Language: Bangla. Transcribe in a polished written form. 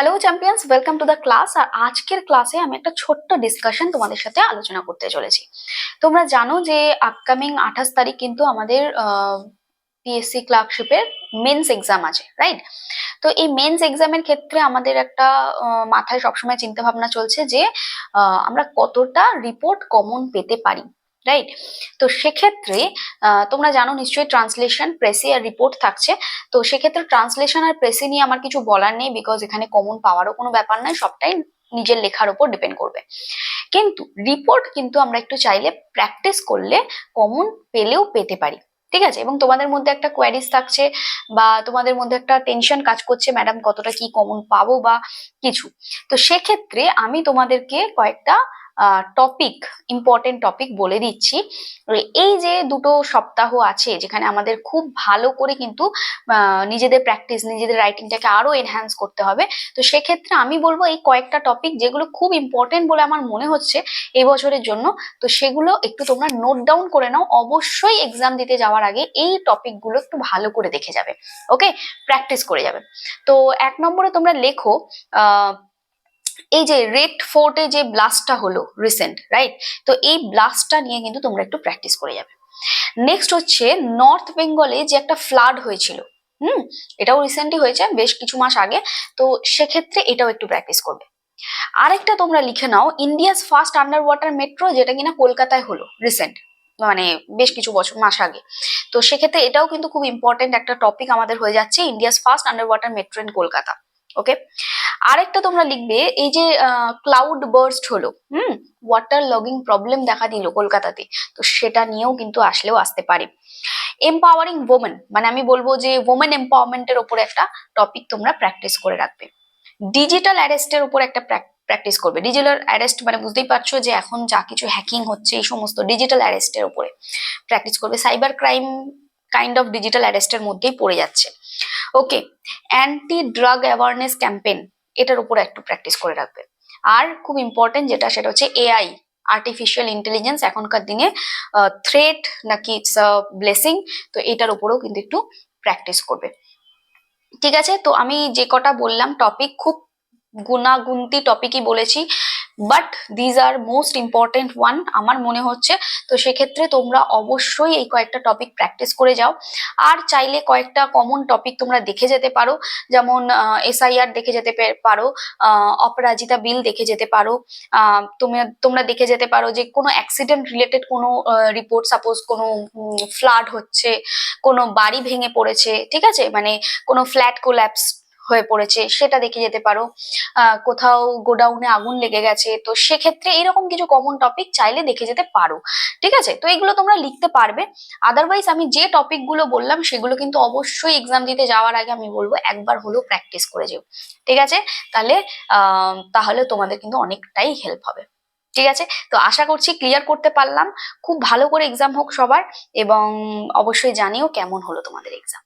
Hello champions, welcome to the class. আর আজকের ক্লাসে আমি একটা ছোট্ট ডিসকাশন তোমাদের সাথে আলোচনা করতে চলেছি। তোমরা জানো যে আপকামিং 28 তারিখ কিন্তু আমাদের পিএসসি ক্লার্কশিপের মেন্স এক্সাম আছে, রাইট? তো এই মেন্স এক্সামের ক্ষেত্রে আমাদের একটা মাথায় সবসময় চিন্তা ভাবনা চলছে যে আমরা কতটা রিপোর্ট কমন পেতে পারি, রাইট? তো সেক্ষেত্রে তোমরা জানো নিশ্চয়ই ট্রান্সলেশন, প্রেসি আর রিপোর্ট থাকছে। তো সেক্ষেত্রে ট্রান্সলেশন আর প্রেসি নিয়ে আমার কিছু বলার নেই, বিকজ এখানে কমন পাওয়ারও কোনো ব্যাপার নাই, সবটাই নিজের লেখার উপর ডিপেন্ড করবে। কিন্তু রিপোর্ট কিন্তু আমরা একটু চাইলে প্র্যাকটিস করলে কমন পেলেও পেতে পারি, ঠিক আছে? এবং তোমাদের মধ্যে একটা কোয়ারিজ থাকছে বা তোমাদের মধ্যে একটা টেনশন কাজ করছে, ম্যাডাম কতটা কি কমন পাবো বা কিছু। তো সেক্ষেত্রে আমি তোমাদেরকে কয়েকটা টপিক, ইম্পর্টেন্ট টপিক বলে দিচ্ছি। এই যে দুটো সপ্তাহ আছে যেখানে আমাদের খুব ভালো করে কিন্তু নিজেদের প্র্যাকটিস, নিজেদের রাইটিংটাকে আরো এনহ্যান্স করতে হবে। তো সেক্ষেত্রে আমি বলবো এই কয়েকটা টপিক যেগুলো খুব ইম্পর্টেন্ট বলে আমার মনে হচ্ছে এই বছরের জন্য, তো সেগুলো একটু তোমরা নোট ডাউন করে নাও। অবশ্যই এক্সাম দিতে যাওয়ার আগে এই টপিকগুলো একটু ভালো করে দেখে যাবে, ওকে? প্র্যাকটিস করে যাবে। তো 1 নম্বরে তোমরা লেখো এই যে রেড ফোর্টে যে ব্লাস্টটা হলো রিসেন্ট, রাইট? তো এই ব্লাস্টটা নিয়ে কিন্তু তোমরা একটু প্র্যাকটিস করে যাবে। নেক্সট হচ্ছে নর্থ বেঙ্গলে যে একটা ফ্লাড হয়েছিল, এটাও রিসেন্টলি হয়েছে, বেশ কিছু মাস আগে। তো সেক্ষেত্রে এটাও একটু প্র্যাকটিস করবে। আরেকটা তোমরা লিখে নাও India's first underwater metro, যেটা কিনা কলকাতায় হলো রিসেন্ট, মানে বেশ কিছু মাস আগে। তো সেক্ষেত্রে এটাও কিন্তু খুব ইম্পর্টেন্ট একটা টপিক আমাদের হয়ে যাচ্ছে, India's first underwater metro in Kolkata, okay? আরেকটা তোমরা লিখবে এই যে ক্লাউড বার্স্ট হলো, ওয়াটার লগিং প্রবলেম দেখা দিল কলকাতাতে, তো সেটা নিয়েও কিন্তু আসতে পারে। এম্পাওয়ারিং ওমেন, মানে আমি বলবো যে ওমেন এম্পাওয়ারমেন্টের উপরে একটা টপিক তোমরা প্র্যাকটিস করে রাখবে। ডিজিটাল অ্যারেস্টের উপর একটা প্র্যাকটিস করবে। ডিজিটাল অ্যারেস্ট মানে বুঝতেই পারছো যে এখন যা কিছু হ্যাকিং হচ্ছে, এই সমস্ত ডিজিটাল অ্যারেস্টের উপরে প্র্যাকটিস করবে। Cyber crime kind of digital অ্যারেস্টের মধ্যেই পড়ে যাচ্ছে, okay? Anti drug awareness campaign, এটার উপর একটু প্র্যাকটিস করে রাখবে। আর খুব ইম্পর্টেন্ট যেটা, সেটা হচ্ছে এআই, আর্টিফিশিয়াল ইন্টেলিজেন্স, এখনকার দিনে থ্রেট নাকি ইটস আ ব্লেসিং, তো এটার উপরেও কিন্তু একটু প্র্যাকটিস করবে, ঠিক আছে? তো আমি যে কটা বললাম টপিক, খুব গুণাগুন্তি টপিকই বলেছি, but these are most important one আমার মনে হচ্ছে। তো সেক্ষেত্রে তোমরা অবশ্যই এই কয়েকটা টপিক প্র্যাকটিস করে যাও। আর চাইলে কয়েকটা কমন টপিক তোমরা দেখে যেতে পারো, যেমন এসআইআর দেখে যেতে পারো, অপরাজিতা বিল দেখে যেতে পারো, তোমরা দেখে যেতে পারো যে কোনো অ্যাক্সিডেন্ট রিলেটেড কোনো রিপোর্ট, সাপোজ কোনো ফ্লাড হচ্ছে, কোনো বাড়ি ভেঙে পড়েছে, ঠিক আছে, মানে কোনো ফ্ল্যাট কোল্যাপস হয়ে পড়েছে, সেটা দেখে যেতে পারো। কোথাও গোডাউনে আগুন লেগে গেছে, তো সেক্ষেত্রে এরকম কিছু কমন টপিক চাইলে দেখে যেতে পারো, ঠিক আছে? তো এগুলো তোমরা লিখতে পারবে। আদারওয়াইজ আমি যে টপিক গুলো বললাম সেগুলো কিন্তু অবশ্যই এক্সাম দিতে যাওয়ার আগে আমি বলবো একবার হলেও প্র্যাকটিস করে যেও, ঠিক আছে? তাহলে তোমাদের কিন্তু অনেকটাই হেল্প হবে, ঠিক আছে? তো আশা করছি ক্লিয়ার করতে পারলাম। খুব ভালো করে এক্সাম হোক সবার, এবং অবশ্যই জানিও কেমন হলো তোমাদের এক্সাম।